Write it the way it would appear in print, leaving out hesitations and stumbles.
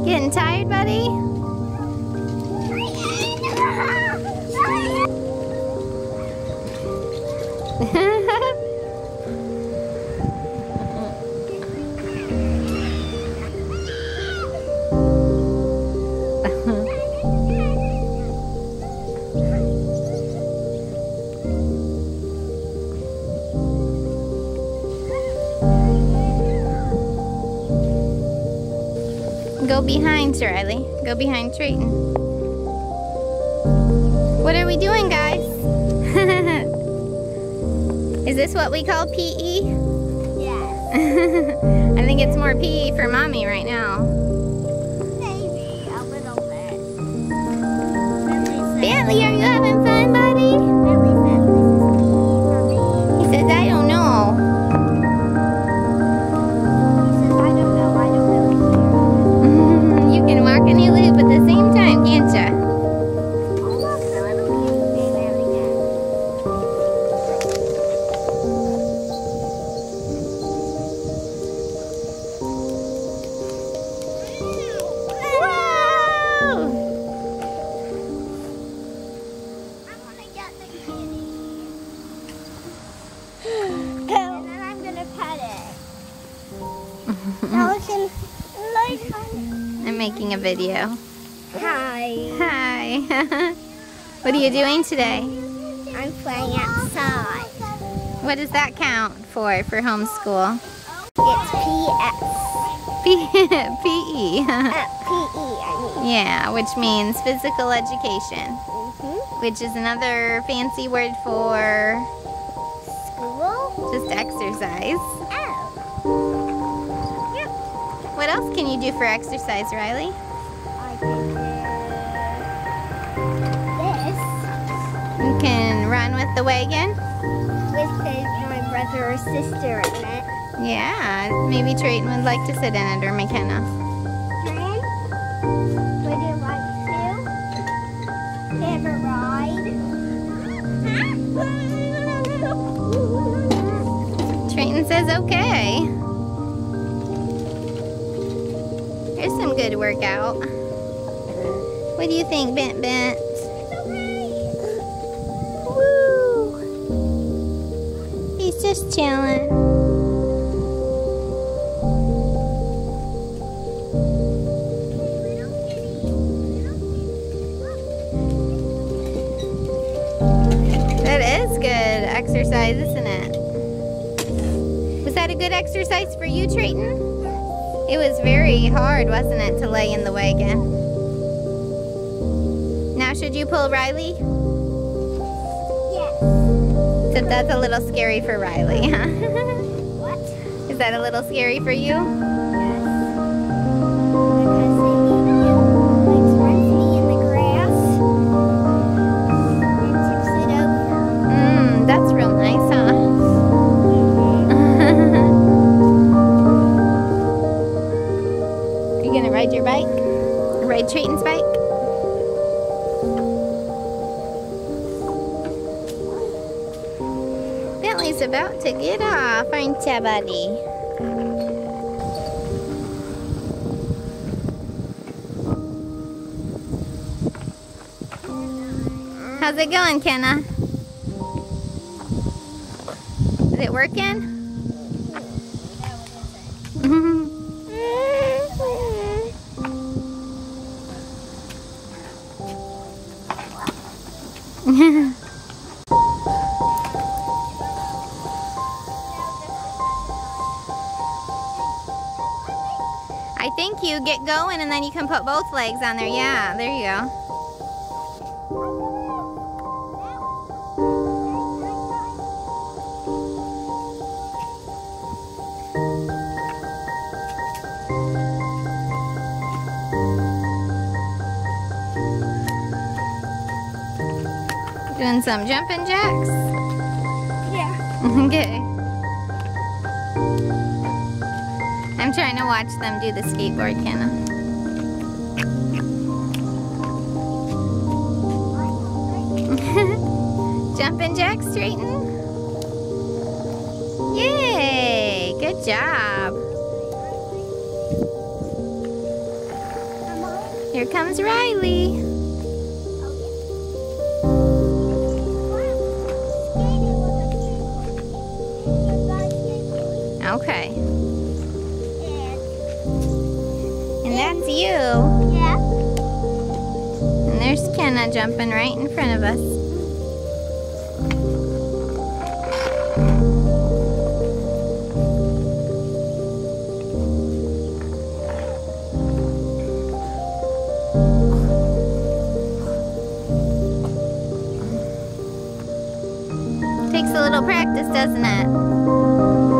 Getting tired, buddy? Go behind, Sir Riley. Go behind Trayton. What are we doing, guys? Is this what we call PE? Yes. I think it's more PE for Mommy right now. Maybe a little bit. Bentley, are you having fun, buddy? Bentley says this is PE for me. He says, I don't know. He says, I don't know. I don't really care. You can walk any loop at the same time, can't ya? Oh, look, the little music came out again. Whoa! I want to get the kitty. And then I'm going to pet it. Now we can like I'm making a video. Hi. Hi. What are you doing today? I'm playing outside. What does that count for homeschool? It's PS. PE. PE, I mean. Yeah, which means physical education, which is another fancy word for School? just exercise. Oh. What else can you do for exercise, Riley? I can do this You can run with the wagon. with my brother or sister in it. Yeah, maybe Trayton would like to sit in it, or McKenna. Trin, would you like to have a ride? Trayton says okay. Here's some good workout. What do you think, Bent Bent? Woo! He's just chilling. That is good exercise, isn't it? Was that a good exercise for you, Trayton? It was very hard, wasn't it, to lay in the wagon? Now should you pull Riley? Yes. So that's a little scary for Riley, huh? What? Is that a little scary for you? Yes. Because they eat you. It runs me in the grass and tips it over. That's real nice, huh? Are you gonna ride your bike? Ride Trayton's bike? Bentley's about to get off, aren't ya, buddy? How's it going, Kenna? Is it working? I think you get going and then you can put both legs on there. Yeah, there you go. Doing some jumping jacks? Yeah. Okay. I'm trying to watch them do the skateboard, Kenna. jumping jacks, Trayton? Yay! Good job. Here comes Riley. Okay. And that's you. Yeah. And there's Kenna jumping right in front of us. Takes a little practice, doesn't it?